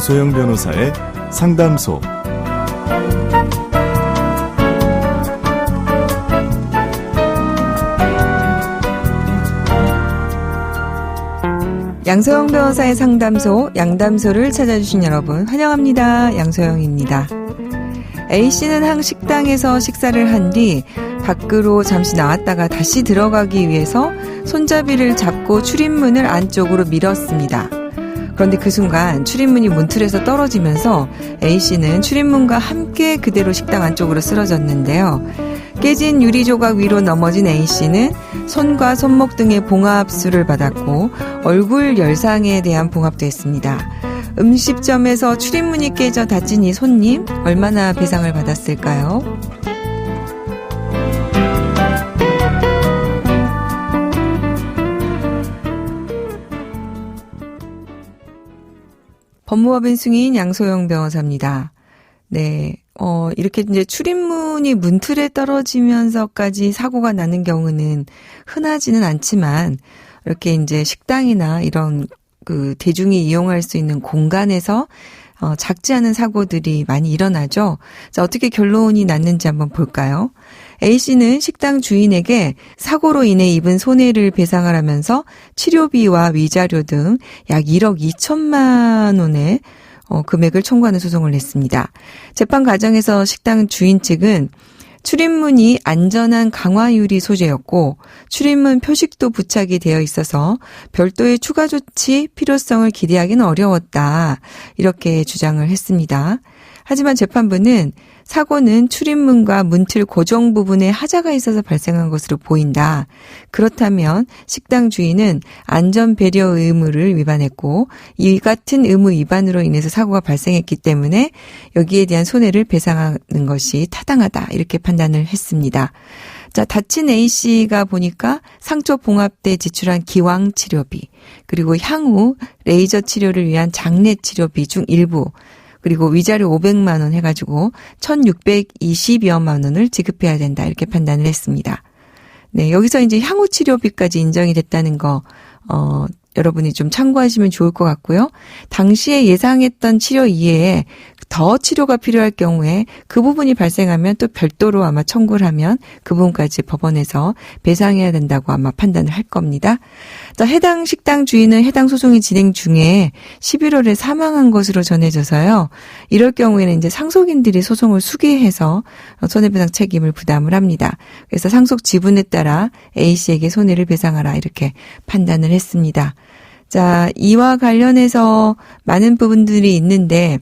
양소영 변호사의 상담소. 양소영 변호사의 상담소, 양담소를 찾아주신 여러분 환영합니다. 양소영입니다. A씨는 한 식당에서 식사를 한 뒤 밖으로 잠시 나왔다가 다시 들어가기 위해서 손잡이를 잡고 출입문을 안쪽으로 밀었습니다. 그런데 그 순간 출입문이 문틀에서 떨어지면서 A씨는 출입문과 함께 그대로 식당 안쪽으로 쓰러졌는데요. 깨진 유리 조각 위로 넘어진 A씨는 손과 손목 등의 봉합수를 받았고 얼굴 열상에 대한 봉합도 했습니다. 음식점에서 출입문이 깨져 다친 이 손님 얼마나 배상을 받았을까요? 법무법인 승인 양소영 변호사입니다. 네, 이렇게 이제 출입문이 문틀에 떨어지면서까지 사고가 나는 경우는 흔하지는 않지만, 이렇게 이제 식당이나 이런 그 대중이 이용할 수 있는 공간에서 작지 않은 사고들이 많이 일어나죠. 자, 어떻게 결론이 났는지 한번 볼까요? A씨는 식당 주인에게 사고로 인해 입은 손해를 배상하라면서 치료비와 위자료 등 약 1억 2천만 원의 금액을 청구하는 소송을 냈습니다. 재판 과정에서 식당 주인 측은 출입문이 안전한 강화유리 소재였고 출입문 표식도 부착이 되어 있어서 별도의 추가 조치 필요성을 기대하기는 어려웠다. 이렇게 주장을 했습니다. 하지만 재판부는 사고는 출입문과 문틀 고정 부분에 하자가 있어서 발생한 것으로 보인다. 그렇다면 식당 주인은 안전 배려 의무를 위반했고 이 같은 의무 위반으로 인해서 사고가 발생했기 때문에 여기에 대한 손해를 배상하는 것이 타당하다. 이렇게 판단을 했습니다. 자, 다친 A씨가 보니까 상처 봉합 때 지출한 기왕 치료비, 그리고 향후 레이저 치료를 위한 장례 치료비 중 일부, 그리고 위자료 500만 원 해가지고 1,620여만 원을 지급해야 된다. 이렇게 판단을 했습니다. 네, 여기서 이제 향후 치료비까지 인정이 됐다는 거, 여러분이 좀 참고하시면 좋을 것 같고요. 당시에 예상했던 치료 이외에 더 치료가 필요할 경우에 그 부분이 발생하면 또 별도로 아마 청구를 하면 그 부분까지 법원에서 배상해야 된다고 아마 판단을 할 겁니다. 자, 해당 식당 주인은 해당 소송이 진행 중에 11월에 사망한 것으로 전해져서요. 이럴 경우에는 이제 상속인들이 소송을 수기해서 손해배상 책임을 부담을 합니다. 그래서 상속 지분에 따라 A씨에게 손해를 배상하라 이렇게 판단을 했습니다. 자, 이와 관련해서 많은 부분들이 있는데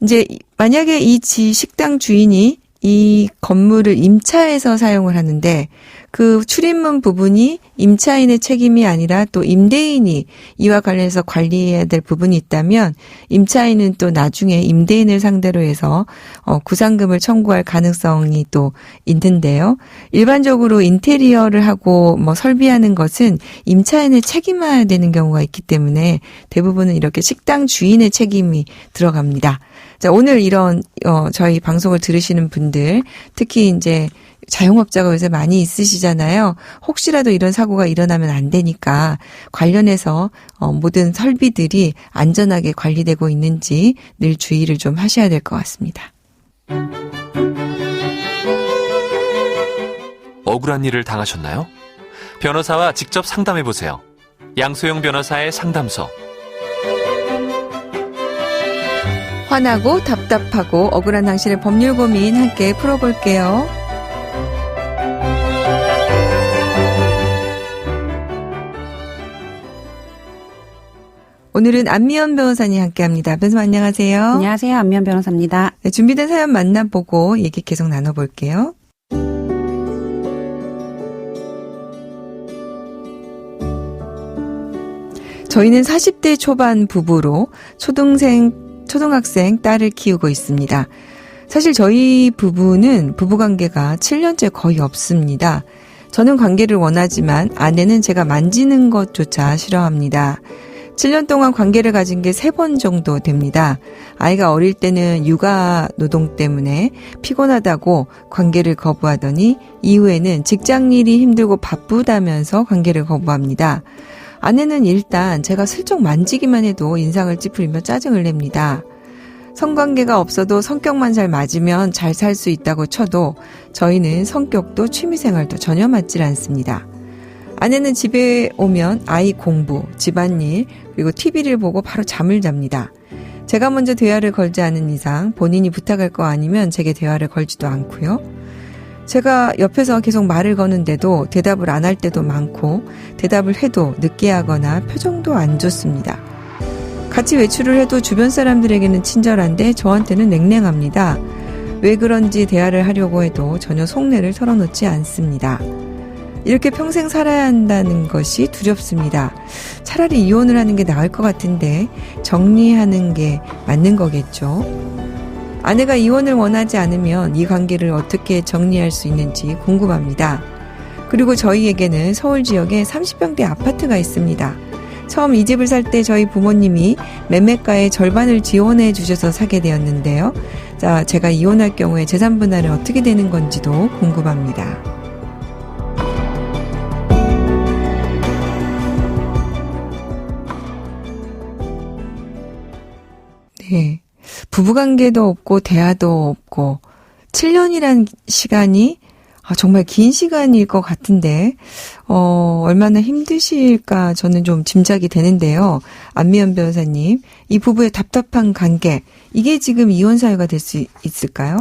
이제 만약에 이 식당 주인이 이 건물을 임차해서 사용을 하는데 그 출입문 부분이 임차인의 책임이 아니라 또 임대인이 이와 관련해서 관리해야 될 부분이 있다면 임차인은 또 나중에 임대인을 상대로 해서 구상금을 청구할 가능성이 또 있는데요. 일반적으로 인테리어를 하고 뭐 설비하는 것은 임차인을 책임해야 되는 경우가 있기 때문에 대부분은 이렇게 식당 주인의 책임이 들어갑니다. 자, 오늘 이런 저희 방송을 들으시는 분들, 특히 이제 자영업자가 요새 많이 있으시잖아요. 혹시라도 이런 사고가 일어나면 안 되니까 관련해서 모든 설비들이 안전하게 관리되고 있는지 늘 주의를 좀 하셔야 될 것 같습니다. 억울한 일을 당하셨나요? 변호사와 직접 상담해보세요. 양소영 변호사의 상담소. 화나고 답답하고 억울한 당신의 법률 고민 함께 풀어볼게요. 오늘은 안미연 변호사님 함께합니다. 변호사님 안녕하세요. 안녕하세요. 안미연 변호사입니다. 네, 준비된 사연 만나보고 얘기 계속 나눠볼게요. 저희는 40대 초반 부부로 초등학생 딸을 키우고 있습니다. 사실 저희 부부는 부부관계가 7년째 거의 없습니다. 저는 관계를 원하지만 아내는 제가 만지는 것조차 싫어합니다. 7년 동안 관계를 가진 게 3번 정도 됩니다. 아이가 어릴 때는 육아 노동 때문에 피곤하다고 관계를 거부하더니 이후에는 직장일이 힘들고 바쁘다면서 관계를 거부합니다. 아내는 일단 제가 슬쩍 만지기만 해도 인상을 찌푸리며 짜증을 냅니다. 성관계가 없어도 성격만 잘 맞으면 잘 살 수 있다고 쳐도 저희는 성격도 취미생활도 전혀 맞질 않습니다. 아내는 집에 오면 아이 공부, 집안일, 그리고 TV를 보고 바로 잠을 잡니다. 제가 먼저 대화를 걸지 않은 이상 본인이 부탁할 거 아니면 제게 대화를 걸지도 않고요. 제가 옆에서 계속 말을 거는데도 대답을 안 할 때도 많고 대답을 해도 느끼하거나 표정도 안 좋습니다. 같이 외출을 해도 주변 사람들에게는 친절한데 저한테는 냉랭합니다. 왜 그런지 대화를 하려고 해도 전혀 속내를 털어놓지 않습니다. 이렇게 평생 살아야 한다는 것이 두렵습니다. 차라리 이혼을 하는 게 나을 것 같은데 정리하는 게 맞는 거겠죠. 아내가 이혼을 원하지 않으면 이 관계를 어떻게 정리할 수 있는지 궁금합니다. 그리고 저희에게는 서울 지역에 30평대 아파트가 있습니다. 처음 이 집을 살 때 저희 부모님이 매매가의 절반을 지원해 주셔서 사게 되었는데요. 자, 제가 이혼할 경우에 재산 분할은 어떻게 되는 건지도 궁금합니다. 네. 부부관계도 없고 대화도 없고 7년이란 시간이 정말 긴 시간일 것 같은데 얼마나 힘드실까 저는 좀 짐작이 되는데요. 안미연 변호사님, 이 부부의 답답한 관계, 이게 지금 이혼 사유가 될 수 있을까요?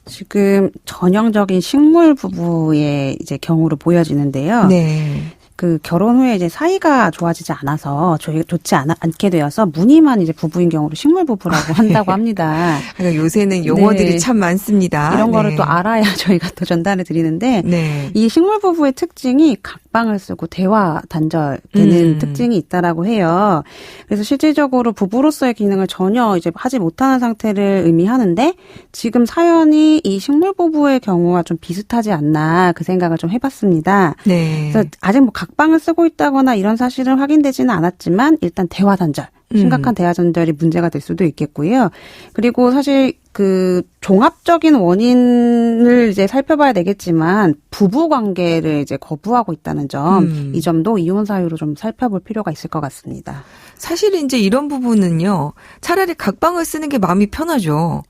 지금 전형적인 식물 부부의 이제 경우로 보여지는데요. 네. 그 결혼 후에 이제 사이가 좋아지지 않아서 좋지 않게 되어서 무늬만 이제 부부인 경우로 식물 부부라고 한다고 합니다. 그러니까 요새는 용어들이 네. 참 많습니다. 이런 거를 네. 또 알아야 저희가 또 전달을 드리는데 네. 이 식물 부부의 특징이 각방을 쓰고 대화 단절되는 특징이 있다라고 해요. 그래서 실질적으로 부부로서의 기능을 전혀 이제 하지 못하는 상태를 의미하는데 지금 사연이 이 식물 부부의 경우와 좀 비슷하지 않나 그 생각을 좀 해봤습니다. 네. 그래서 아직 뭐 각방을 쓰고 있다거나 이런 사실은 확인되지는 않았지만 일단 대화 단절. 심각한 대화 단절이 문제가 될 수도 있겠고요. 그리고 사실 그 종합적인 원인을 이제 살펴봐야 되겠지만 부부 관계를 이제 거부하고 있다는 점, 이 점도 이혼 사유로 좀 살펴볼 필요가 있을 것 같습니다. 사실 이제 이런 부분은요, 차라리 각방을 쓰는 게 마음이 편하죠.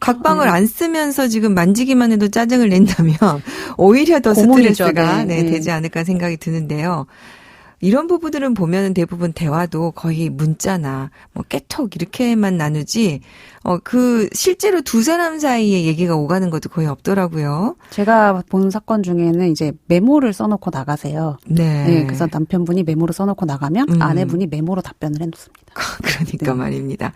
각방을 안 쓰면서 지금 만지기만 해도 짜증을 낸다면 오히려 더 고문이죠. 스트레스가 네. 되지 않을까 생각이 드는데요. 이런 부부들은 보면은 대부분 대화도 거의 문자나 뭐 깨톡 이렇게만 나누지, 실제로 두 사람 사이에 얘기가 오가는 것도 거의 없더라고요. 제가 본 사건 중에는 이제 메모를 써놓고 나가세요. 네. 네. 그래서 남편분이 메모를 써놓고 나가면 아내분이 메모로 답변을 해놓습니다. 그러니까 네. 말입니다.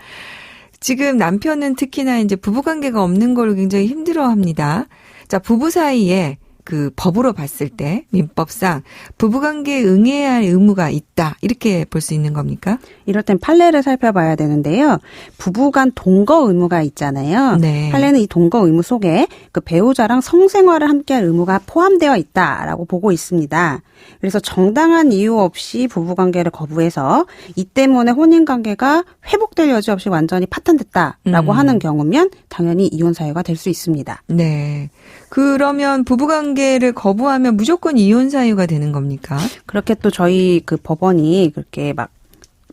지금 남편은 특히나 이제 부부관계가 없는 걸 굉장히 힘들어합니다. 자, 부부 사이에 그 법으로 봤을 때 민법상 부부관계에 응해야 할 의무가 있다 이렇게 볼 수 있는 겁니까? 이럴 땐 판례를 살펴봐야 되는데요. 부부간 동거 의무가 있잖아요. 네. 판례는 이 동거 의무 속에 그 배우자랑 성생활을 함께할 의무가 포함되어 있다라고 보고 있습니다. 그래서 정당한 이유 없이 부부관계를 거부해서 이 때문에 혼인관계가 회복될 여지 없이 완전히 파탄됐다라고 하는 경우면 당연히 이혼 사유가 될 수 있습니다. 네. 그러면 부부관계를 거부하면 무조건 이혼 사유가 되는 겁니까? 그렇게 또 저희 그 법원이 그렇게 막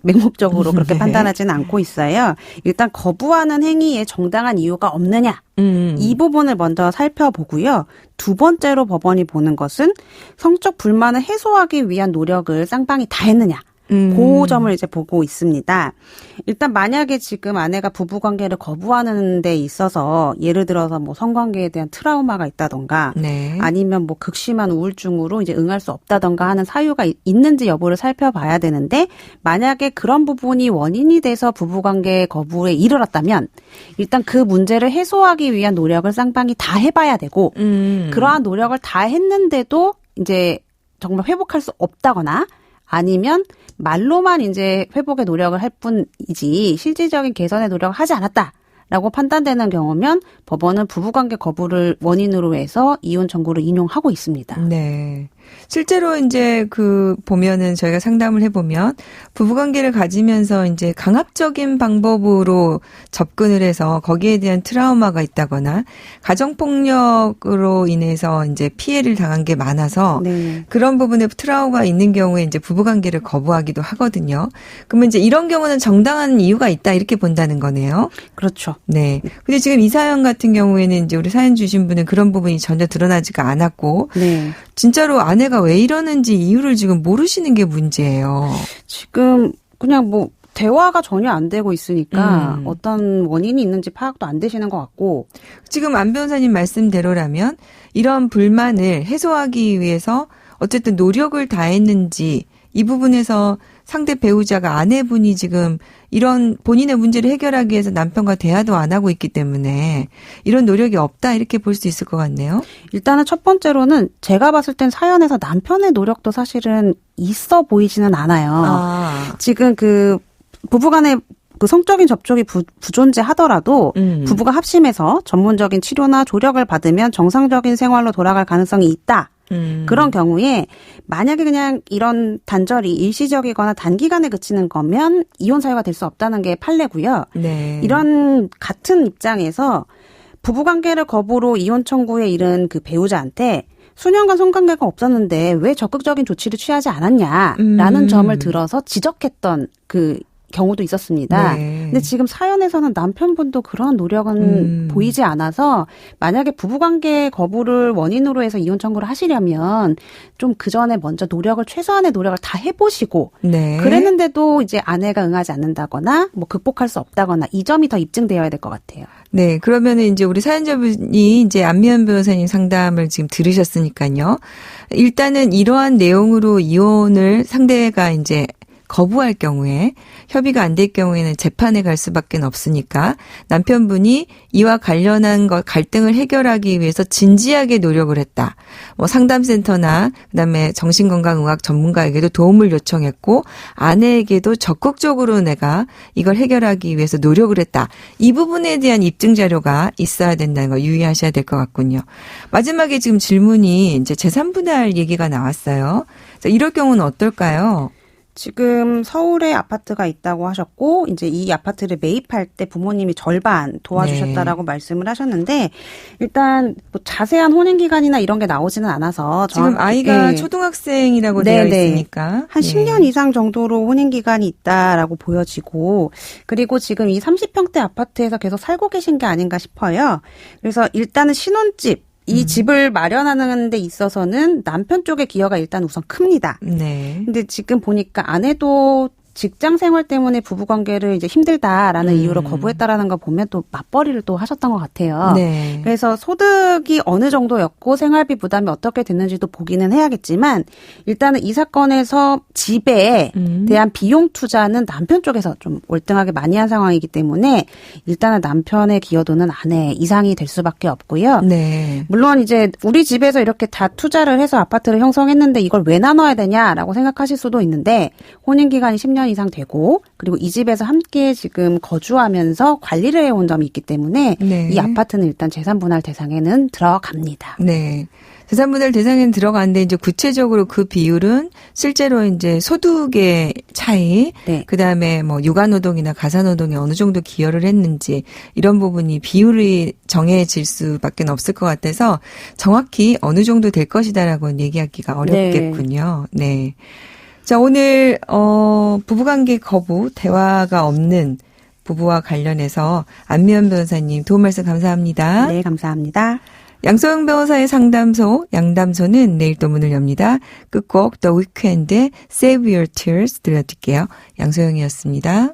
맹목적으로 그렇게 네. 판단하지는 않고 있어요. 일단 거부하는 행위에 정당한 이유가 없느냐. 이 부분을 먼저 살펴보고요. 두 번째로 법원이 보는 것은 성적 불만을 해소하기 위한 노력을 쌍방이 다 했느냐. 그 점을 이제 보고 있습니다. 일단 만약에 지금 아내가 부부관계를 거부하는 데 있어서 예를 들어서 뭐 성관계에 대한 트라우마가 있다던가 네. 아니면 뭐 극심한 우울증으로 이제 응할 수 없다던가 하는 사유가 있는지 여부를 살펴봐야 되는데 만약에 그런 부분이 원인이 돼서 부부관계 거부에 이르렀다면 일단 그 문제를 해소하기 위한 노력을 쌍방이 다 해봐야 되고 그러한 노력을 다 했는데도 이제 정말 회복할 수 없다거나 아니면 말로만 이제 회복의 노력을 할 뿐이지 실질적인 개선의 노력을 하지 않았다라고 판단되는 경우면 법원은 부부관계 거부를 원인으로 해서 이혼 청구를 인용하고 있습니다. 네. 실제로 이제 보면은 저희가 상담을 해보면 부부관계를 가지면서 이제 강압적인 방법으로 접근을 해서 거기에 대한 트라우마가 있다거나 가정폭력으로 인해서 이제 피해를 당한 게 많아서 네. 그런 부분에 트라우마가 있는 경우에 이제 부부관계를 거부하기도 하거든요. 그러면 이제 이런 경우는 정당한 이유가 있다 이렇게 본다는 거네요. 그렇죠. 네. 근데 지금 이 사연 같은 경우에는 이제 우리 사연 주신 분은 그런 부분이 전혀 드러나지가 않았고 네. 진짜로 아내가 왜 이러는지 이유를 지금 모르시는 게 문제예요. 지금 그냥 뭐 대화가 전혀 안 되고 있으니까 어떤 원인이 있는지 파악도 안 되시는 것 같고. 지금 안 변호사님 말씀대로라면 이런 불만을 해소하기 위해서 어쨌든 노력을 다했는지 이 부분에서 상대 배우자가 아내분이 지금 이런 본인의 문제를 해결하기 위해서 남편과 대화도 안 하고 있기 때문에 이런 노력이 없다 이렇게 볼 수 있을 것 같네요. 일단은 첫 번째로는 제가 봤을 땐 사연에서 남편의 노력도 사실은 있어 보이지는 않아요. 지금 부부간의 성적인 접촉이 부존재하더라도 부부가 합심해서 전문적인 치료나 조력을 받으면 정상적인 생활로 돌아갈 가능성이 있다. 그런 경우에 만약에 그냥 이런 단절이 일시적이거나 단기간에 그치는 거면 이혼 사유가 될 수 없다는 게 판례고요. 네. 이런 같은 입장에서 부부관계를 거부로 이혼 청구에 이른 그 배우자한테 수년간 성관계가 없었는데 왜 적극적인 조치를 취하지 않았냐라는 점을 들어서 지적했던 경우도 있었습니다. 네. 근데 지금 사연에서는 남편분도 그런 노력은 보이지 않아서 만약에 부부관계 거부를 원인으로 해서 이혼 청구를 하시려면 좀 그 전에 먼저 최소한의 노력을 다 해보시고 네. 그랬는데도 이제 아내가 응하지 않는다거나 뭐 극복할 수 없다거나 이 점이 더 입증되어야 될 것 같아요. 네, 그러면은 이제 우리 사연자분이 이제 안미연 변호사님 상담을 지금 들으셨으니까요. 일단은 이러한 내용으로 이혼을 상대가 이제 거부할 경우에 협의가 안 될 경우에는 재판에 갈 수밖에 없으니까 남편분이 이와 관련한 갈등을 해결하기 위해서 진지하게 노력을 했다. 뭐 상담센터나 그다음에 정신건강의학 전문가에게도 도움을 요청했고 아내에게도 적극적으로 내가 이걸 해결하기 위해서 노력을 했다. 이 부분에 대한 입증 자료가 있어야 된다는 거 유의하셔야 될 것 같군요. 마지막에 지금 질문이 이제 재산 분할 얘기가 나왔어요. 자, 이럴 경우는 어떨까요? 지금 서울에 아파트가 있다고 하셨고 이제 이 아파트를 매입할 때 부모님이 절반 도와주셨다라고 말씀을 하셨는데 일단 뭐 자세한 혼인 기간이나 이런 게 나오지는 않아서 지금 아이가 초등학생이라고 되어 있으니까 한 10년 이상 정도로 혼인 기간이 있다라고 보여지고 그리고 지금 이 30평대 아파트에서 계속 살고 계신 게 아닌가 싶어요. 그래서 일단은 신혼집 이 집을 마련하는 데 있어서는 남편 쪽의 기여가 일단 우선 큽니다. 네. 근데 지금 보니까 아내도 직장 생활 때문에 부부 관계를 이제 힘들다라는 이유로 거부했다라는 거 보면 또 맞벌이를 또 하셨던 것 같아요. 네. 그래서 소득이 어느 정도였고 생활비 부담이 어떻게 됐는지도 보기는 해야겠지만 일단은 이 사건에서 집에 대한 비용 투자는 남편 쪽에서 좀 월등하게 많이 한 상황이기 때문에 일단은 남편의 기여도는 아내 이상이 될 수밖에 없고요. 네. 물론 이제 우리 집에서 이렇게 다 투자를 해서 아파트를 형성했는데 이걸 왜 나눠야 되냐라고 생각하실 수도 있는데 혼인 기간이 10년 이상 되고 그리고 이 집에서 함께 지금 거주하면서 관리를 해온 점이 있기 때문에 네. 이 아파트는 일단 재산분할 대상에는 들어갑니다. 네. 재산분할 대상에는 들어가는데 이제 구체적으로 그 비율은 실제로 이제 소득의 차이, 네. 그다음에 뭐 육아노동이나 가사노동에 어느 정도 기여를 했는지 이런 부분이 비율이 정해질 수밖에 없을 것 같아서 정확히 어느 정도 될 것이다라고는 얘기하기가 어렵겠군요. 네. 자, 오늘 부부관계 거부 대화가 없는 부부와 관련해서 안미연 변호사님 도움 말씀 감사합니다. 네, 감사합니다. 양소영 변호사의 상담소 양담소는 내일 또 문을 엽니다. 끝곡 The Weeknd의 Save Your Tears 들려드릴게요. 양소영이었습니다.